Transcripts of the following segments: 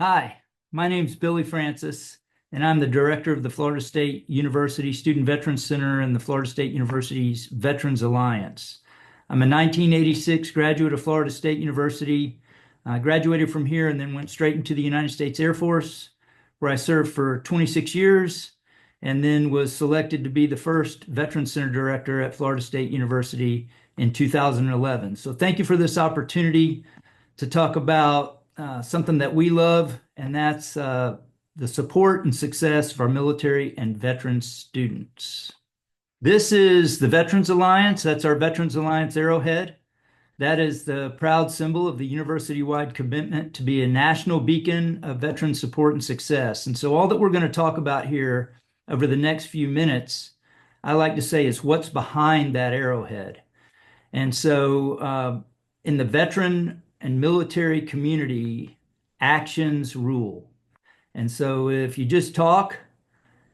Hi, my name's Billy Francis, and I'm the director of the Florida State University Student Veterans Center and the Florida State University's Veterans Alliance. I'm a 1986 graduate of Florida State University. I graduated from here and then went straight into the United States Air Force, where I served for 26 years and then was selected to be the first Veterans Center director at Florida State University in 2011. So thank you for this opportunity to talk about something that we love, and that's the support and success of our military and veterans students. This is the Veterans Alliance. That's our Veterans Alliance arrowhead. That is the proud symbol of the university-wide commitment to be a national beacon of veteran support and success. And so all that we're going to talk about here over the next few minutes, I like to say, is what's behind that arrowhead. And so in the veteran and military community, actions rule. And so if you just talk,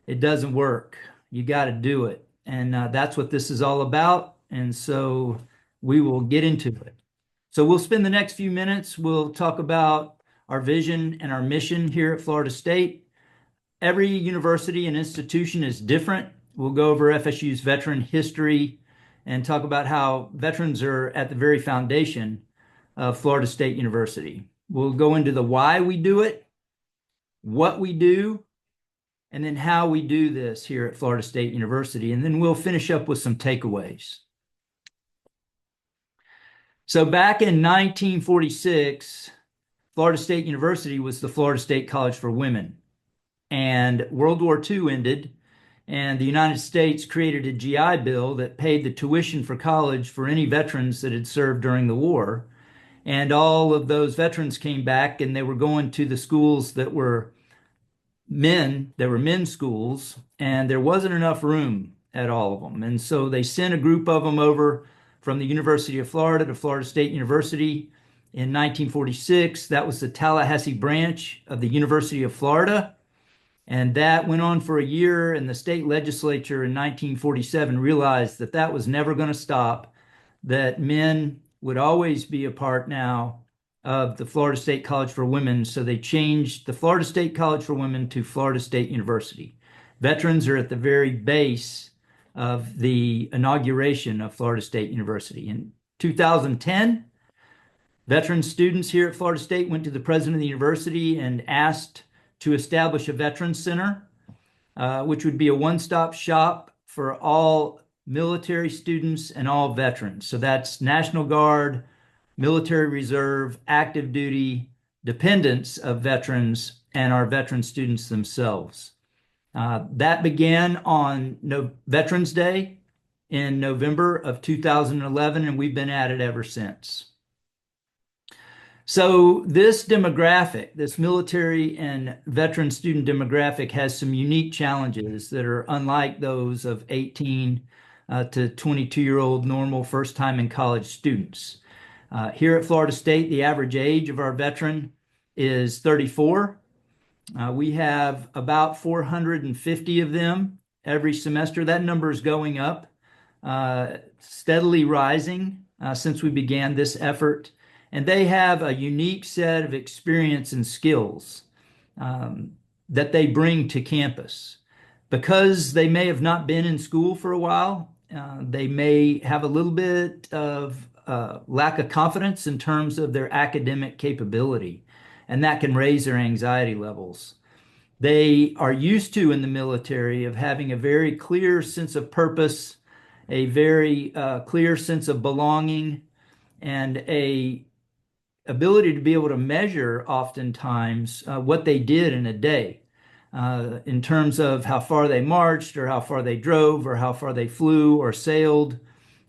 it doesn't work. You got to do it. And that's what this is all about. And so we will get into it. So we'll spend the next few minutes. We'll talk about our vision and our mission here at Florida State. Every university and institution is different. We'll go over FSU's veteran history and talk about how veterans are at the very foundation of Florida State University. We'll go into the why we do it, what we do, and then how we do this here at Florida State University. And then we'll finish up with some takeaways. So back in 1946, Florida State University was the Florida State College for Women. And World War II ended, and the United States created a GI Bill that paid the tuition for college for any veterans that had served during the war. And all of those veterans came back, and they were going to the schools that were men's schools, and there wasn't enough room at all of them. And so they sent a group of them over from the University of Florida to Florida State University in 1946. That was the Tallahassee branch of the University of Florida. And that went on for a year, and the state legislature in 1947 realized that that was never going to stop, that men would always be a part now of the Florida State College for Women. So they changed the Florida State College for Women to Florida State University. Veterans are at the very base of the inauguration of Florida State University. In 2010, veteran students here at Florida State went to the president of the university and asked to establish a Veterans Center, which would be a one-stop shop for all military students and all veterans. So that's National Guard, military reserve, active duty, dependents of veterans, and our veteran students themselves. That began on Veterans Day in November of 2011, and we've been at it ever since. So this demographic, this military and veteran student demographic, has some unique challenges that are unlike those of 18 to 22-year-old normal first-time in college students. Here at Florida State, the average age of our veteran is 34. We have about 450 of them every semester. That number is going up, steadily rising since we began this effort. And they have a unique set of experience and skills that they bring to campus. Because they may have not been in school for a while, they may have a little bit of lack of confidence in terms of their academic capability, and that can raise their anxiety levels. They are used to in the military of having a very clear sense of purpose, a very clear sense of belonging, and a ability to be able to measure oftentimes what they did in a day in terms of how far they marched or how far they drove or how far they flew or sailed,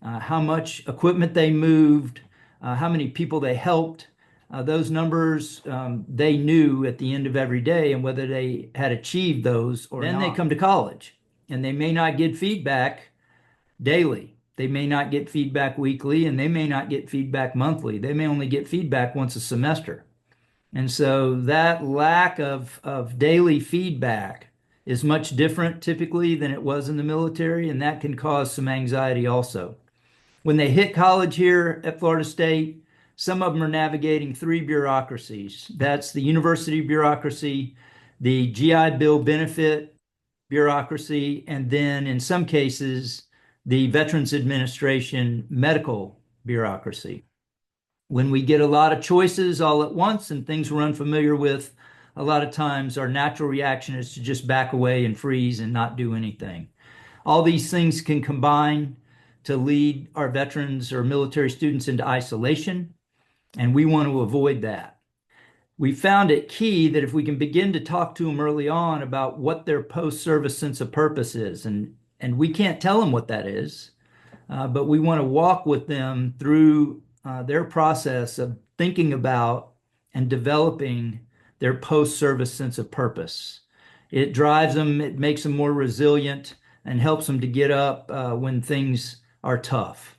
how much equipment they moved, how many people they helped. Those numbers they knew at the end of every day, and whether they had achieved those or then not. Then they come to college, and they may not get feedback daily. They may not get feedback weekly, and they may not get feedback monthly. They may only get feedback once a semester. And so that lack of daily feedback is much different typically than it was in the military, and that can cause some anxiety also. When they hit college here at Florida State, Some of them are navigating three bureaucracies. That's the university bureaucracy, the GI Bill benefit bureaucracy, and then in some cases, the Veterans Administration medical bureaucracy. When we get a lot of choices all at once and things we're unfamiliar with, a lot of times our natural reaction is to just back away and freeze and not do anything. All these things can combine to lead our veterans or military students into isolation, and we want to avoid that. We found it key that if we can begin to talk to them early on about what their post-service sense of purpose is, and we can't tell them what that is, but we want to walk with them through their process of thinking about and developing their post-service sense of purpose. It drives them, it makes them more resilient, and helps them to get up when things are tough.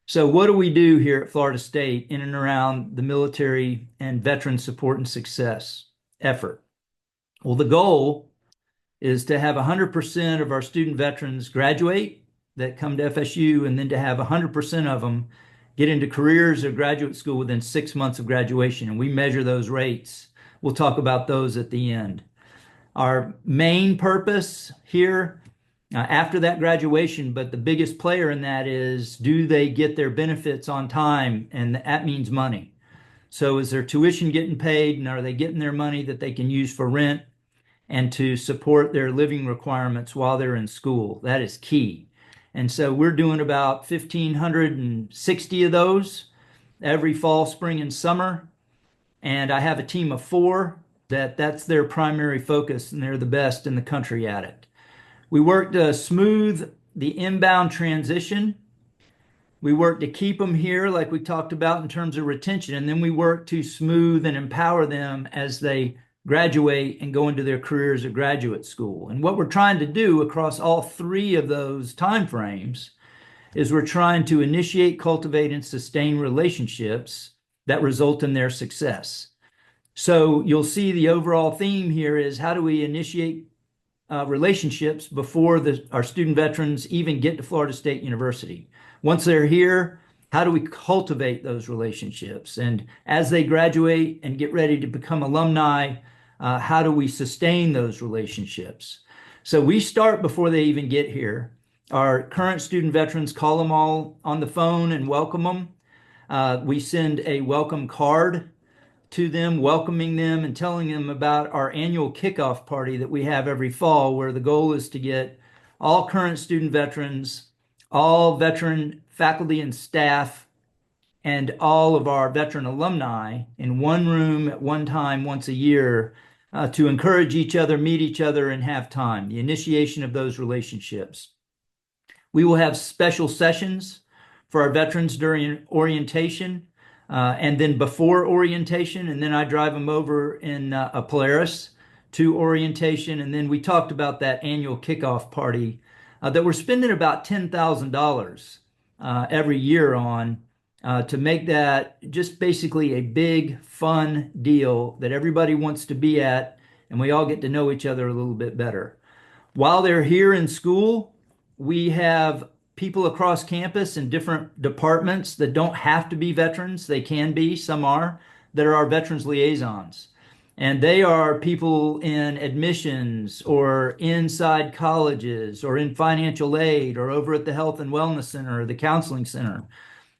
So what do we do here at Florida State in and around the military and veteran support and success effort? Well, the goal is to have 100% of our student veterans graduate that come to FSU, and then to have 100% of them get into careers or graduate school within 6 months of graduation. And we measure those rates. We'll talk about those at the end. Our main purpose here after that graduation, but the biggest player in that is, do they get their benefits on time? And that means money. So is their tuition getting paid, and are they getting their money that they can use for rent and to support their living requirements while they're in school? That is key. And so we're doing about 1,560 of those every fall, spring, and summer. And I have a team of 4 that's their primary focus, and they're the best in the country at it. We work to smooth the inbound transition. We work to keep them here, like we talked about in terms of retention, and then we work to smooth and empower them as they graduate and go into their careers at graduate school. And what we're trying to do across all 3 of those timeframes is we're trying to initiate, cultivate, and sustain relationships that result in their success. So you'll see the overall theme here is, how do we initiate relationships before our student veterans even get to Florida State University? Once they're here, how do we cultivate those relationships? And as they graduate and get ready to become alumni, how do we sustain those relationships? So we start before they even get here. Our current student veterans, call them all on the phone and welcome them. We send a welcome card to them, welcoming them and telling them about our annual kickoff party that we have every fall, where the goal is to get all current student veterans, all veteran faculty and staff, and all of our veteran alumni in one room at one time once a year to encourage each other, meet each other, and have time, the initiation of those relationships. We will have special sessions for our veterans during orientation, and then before orientation, and then I drive them over in a Polaris to orientation. And then we talked about that annual kickoff party that we're spending about $10,000 every year on to make that just basically a big, fun deal that everybody wants to be at, and we all get to know each other a little bit better. While they're here in school, we have people across campus in different departments that don't have to be veterans. They can be, some are, that are our veterans liaisons. And they are people in admissions or inside colleges or in financial aid or over at the Health and Wellness Center or the Counseling Center,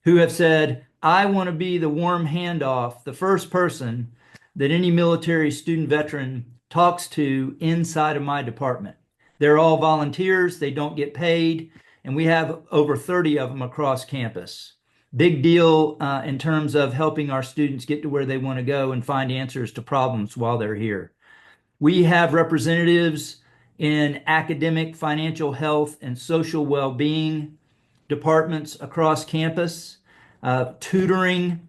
who have said, I want to be the warm handoff, the first person that any military student veteran talks to inside of my department. They're all volunteers, they don't get paid, and we have over 30 of them across campus. Big deal in terms of helping our students get to where they want to go and find answers to problems while they're here. We have representatives in academic, financial health, and social well-being departments across campus, tutoring,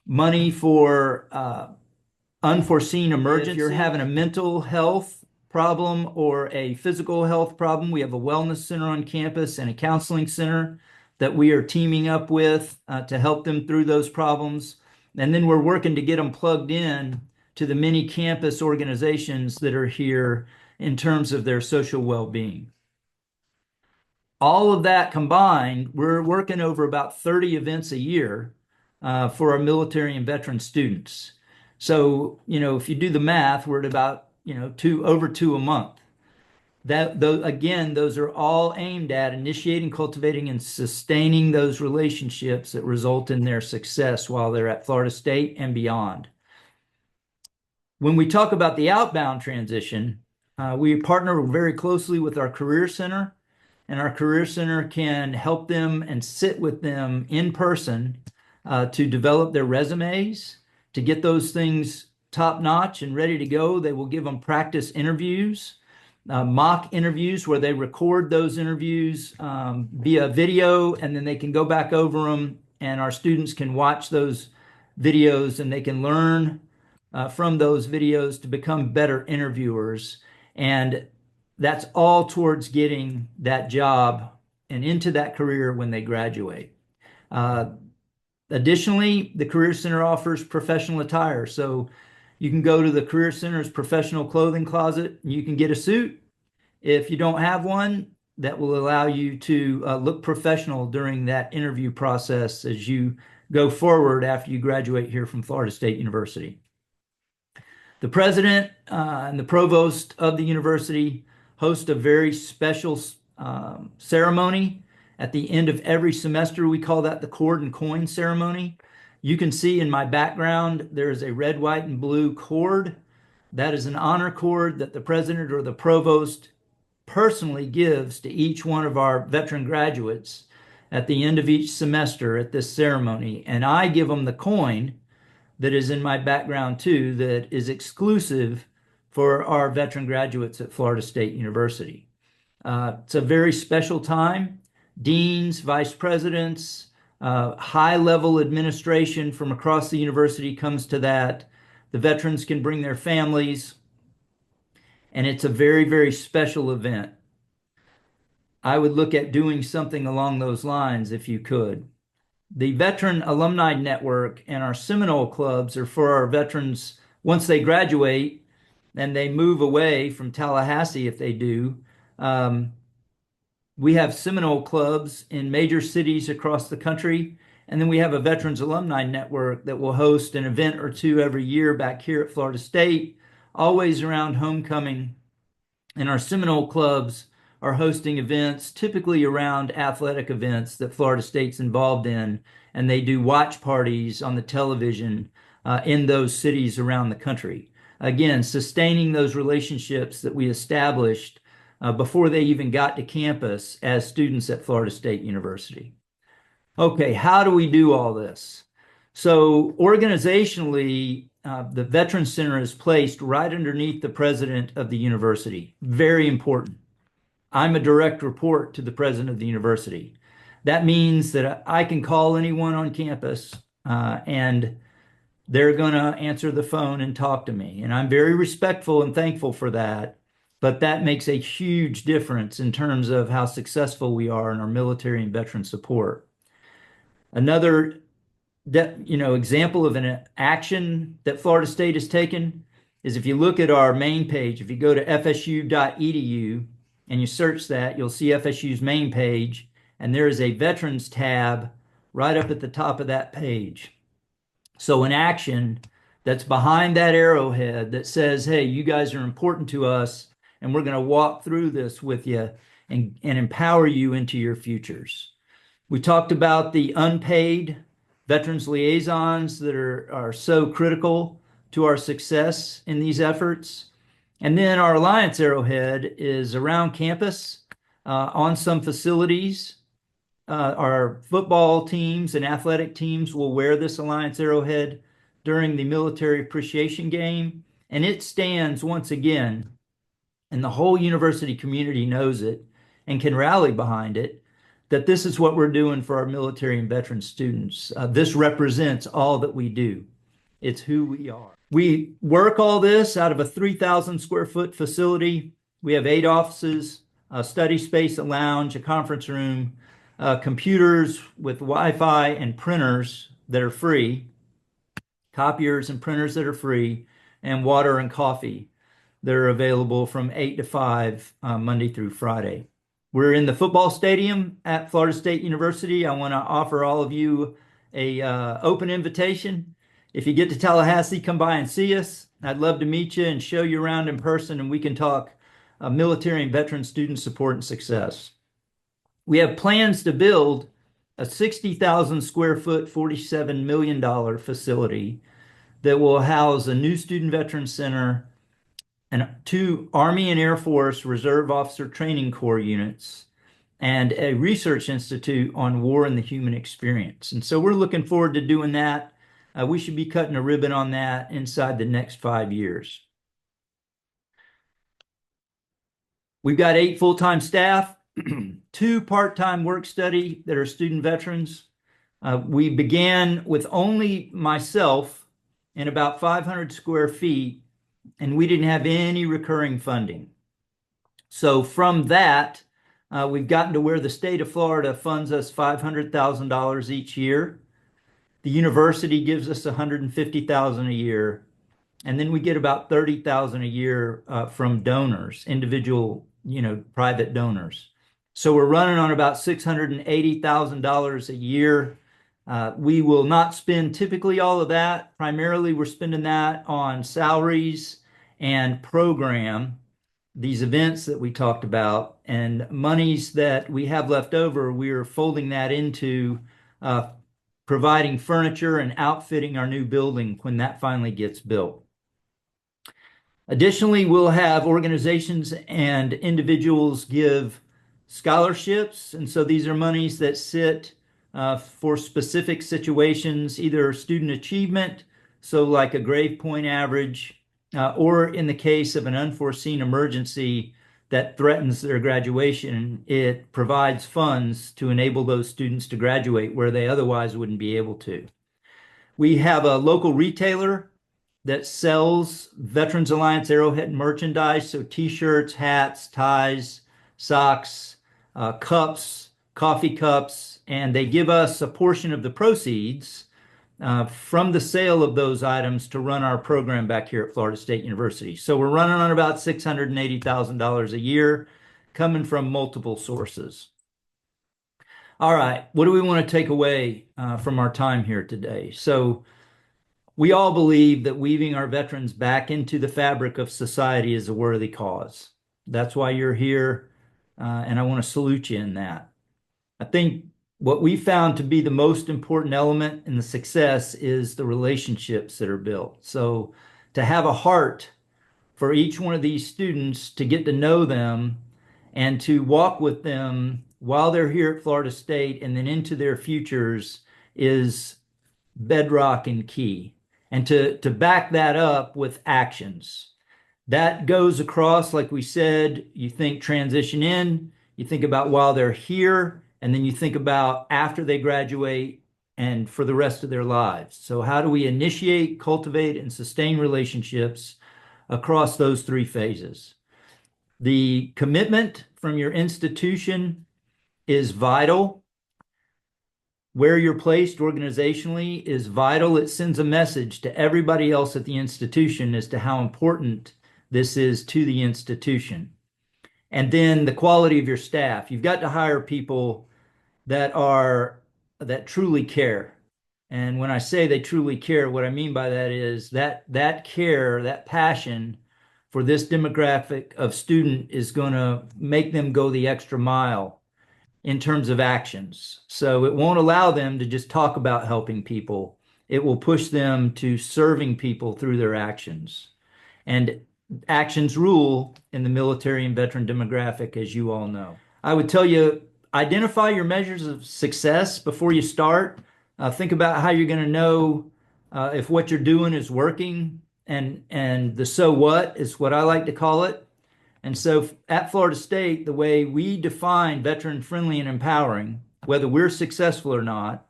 money for unforeseen emergencies. If you're having a mental health problem or a physical health problem, we have a wellness center on campus and a counseling center that we are teaming up with to help them through those problems. And then we're working to get them plugged in to the many campus organizations that are here in terms of their social well-being. All of that combined, we're working over about 30 events a year for our military and veteran students. So, if you do the math, we're at about, over two a month. Those are all aimed at initiating, cultivating, and sustaining those relationships that result in their success while they're at Florida State and beyond. When we talk about the outbound transition, we partner very closely with our Career Center, and our Career Center can help them and sit with them in person to develop their resumes, to get those things top notch and ready to go. They will give them practice interviews, mock interviews where they record those interviews via video, and then they can go back over them, and our students can watch those videos and they can learn from those videos to become better interviewers. And that's all towards getting that job and into that career when they graduate. Additionally, the Career Center offers professional attire. So you can go to the Career Center's professional clothing closet and you can get a suit. If you don't have one, that will allow you to look professional during that interview process as you go forward after you graduate here from Florida State University. The president and the provost of the university host a very special ceremony at the end of every semester. We call that the cord and coin ceremony. You can see in my background, there is a red, white, and blue cord. That is an honor cord that the president or the provost personally gives to each one of our veteran graduates at the end of each semester at this ceremony. And I give them the coin that is in my background too, that is exclusive for our veteran graduates at Florida State University. It's a very special time. Deans, vice presidents, high-level administration from across the university comes to that. The veterans can bring their families, and it's a very, very special event. I would look at doing something along those lines if you could. The Veteran Alumni Network and our Seminole clubs are for our veterans once they graduate and they move away from Tallahassee if they do. We have Seminole clubs in major cities across the country, and then we have a Veterans Alumni Network that will host an event or two every year back here at Florida State, always around homecoming. And our Seminole clubs are hosting events typically around athletic events that Florida State's involved in, and they do watch parties on the television in those cities around the country. Again, sustaining those relationships that we established before they even got to campus as students at Florida State University. Okay, how do we do all this? So organizationally, the Veterans Center is placed right underneath the president of the university. Very important. I'm a direct report to the president of the university. That means that I can call anyone on campus and they're going to answer the phone and talk to me. And I'm very respectful and thankful for that. But that makes a huge difference in terms of how successful we are in our military and veteran support. Another example of an action that Florida State has taken is if you look at our main page, if you go to fsu.edu and you search that, you'll see FSU's main page, and there is a veterans tab right up at the top of that page. So an action that's behind that arrowhead that says, hey, you guys are important to us, and we're going to walk through this with you and empower you into your futures. We talked about the unpaid veterans liaisons that are so critical to our success in these efforts. And then our Alliance Arrowhead is around campus on some facilities. Our football teams and athletic teams will wear this Alliance Arrowhead during the military appreciation game. And it stands once again, and the whole university community knows it and can rally behind it, that this is what we're doing for our military and veteran students. This represents all that we do. It's who we are. We work all this out of a 3,000 square foot facility. We have 8 offices, a study space, a lounge, a conference room, computers with Wi-Fi and printers that are free, copiers and printers that are free, and water and coffee that are available from 8 to 5 Monday through Friday. We're in the football stadium at Florida State University. I want to offer all of you a open invitation. If you get to Tallahassee, come by and see us. I'd love to meet you and show you around in person, and we can talk military and veteran student support and success. We have plans to build a 60,000 square foot, $47 million facility that will house a new student veteran center and two Army and Air Force Reserve Officer Training Corps units and a research institute on war and the human experience. And so we're looking forward to doing that. We should be cutting a ribbon on that inside the next 5 years. We've got 8 full-time staff, 2 part-time work study that are student veterans. We began with only myself in about 500 square feet, and we didn't have any recurring funding. So from that, we've gotten to where the state of Florida funds us $500,000 each year. The university gives us $150,000 a year. And then we get about $30,000 a year from donors, individual, private donors. So we're running on about $680,000 a year. We will not spend typically all of that. Primarily, we're spending that on salaries and program, these events that we talked about, and monies that we have left over, we're folding that into providing furniture and outfitting our new building when that finally gets built. Additionally, we'll have organizations and individuals give scholarships. And so these are monies that sit for specific situations, either student achievement, so like a grade point average, or in the case of an unforeseen emergency that threatens their graduation, it provides funds to enable those students to graduate where they otherwise wouldn't be able to. We have a local retailer that sells Veterans Alliance Arrowhead merchandise, so t-shirts, hats, ties, socks, cups, coffee cups, and they give us a portion of the proceeds from the sale of those items to run our program back here at Florida State University. So we're running on about $680,000 a year, coming from multiple sources. All right, what do we want to take away from our time here today? So we all believe that weaving our veterans back into the fabric of society is a worthy cause. That's why you're here, and I want to salute you in that. I think what we found to be the most important element in the success is the relationships that are built. So to have a heart for each one of these students, to get to know them and to walk with them while they're here at Florida State and then into their futures is bedrock and key. And to back that up with actions. That goes across, like we said, you think transition in, you think about while they're here, and then you think about after they graduate and for the rest of their lives. So how do we initiate, cultivate, and sustain relationships across those 3 phases? The commitment from your institution is vital. Where you're placed organizationally is vital. It sends a message to everybody else at the institution as to how important this is to the institution. And then the quality of your staff. You've got to hire people that truly care. And when I say they truly care, what I mean by that is that care, that passion for this demographic of student is going to make them go the extra mile in terms of actions. So it won't allow them to just talk about helping people. It will push them to serving people through their actions. And actions rule in the military and veteran demographic, as you all know. I would tell you, identify your measures of success before you start. Think about how you're going to know if what you're doing is working, and the so what is what I like to call it. And so at Florida State, the way we define veteran friendly and empowering, whether we're successful or not,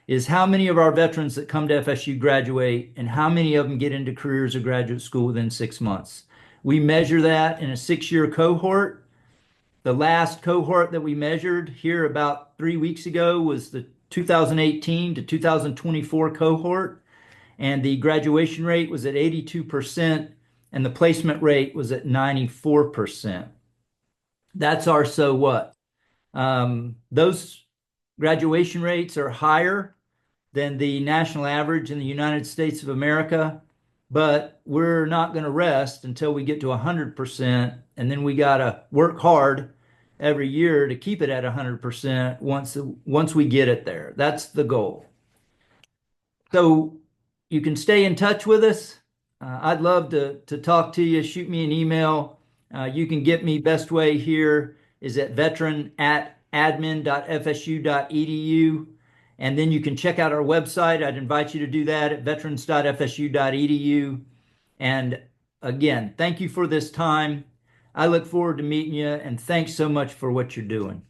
is how many of our veterans that come to FSU graduate and how many of them get into careers or graduate school within 6 months. We measure that in a 6-year cohort. The last cohort that we measured here about 3 weeks ago was the 2018 to 2024 cohort, and the graduation rate was at 82%. And the placement rate was at 94%. That's our so what. Those graduation rates are higher than the national average in the United States of America, but we're not going to rest until we get to 100%. And then we got to work hard every year to keep it at 100% once we get it there. That's the goal. So you can stay in touch with us. I'd love to talk to you. Shoot me an email. You can get me best way here is at veteran@admin.fsu.edu. And then you can check out our website. I'd invite you to do that at veterans.fsu.edu. And again, thank you for this time. I look forward to meeting you, and thanks so much for what you're doing.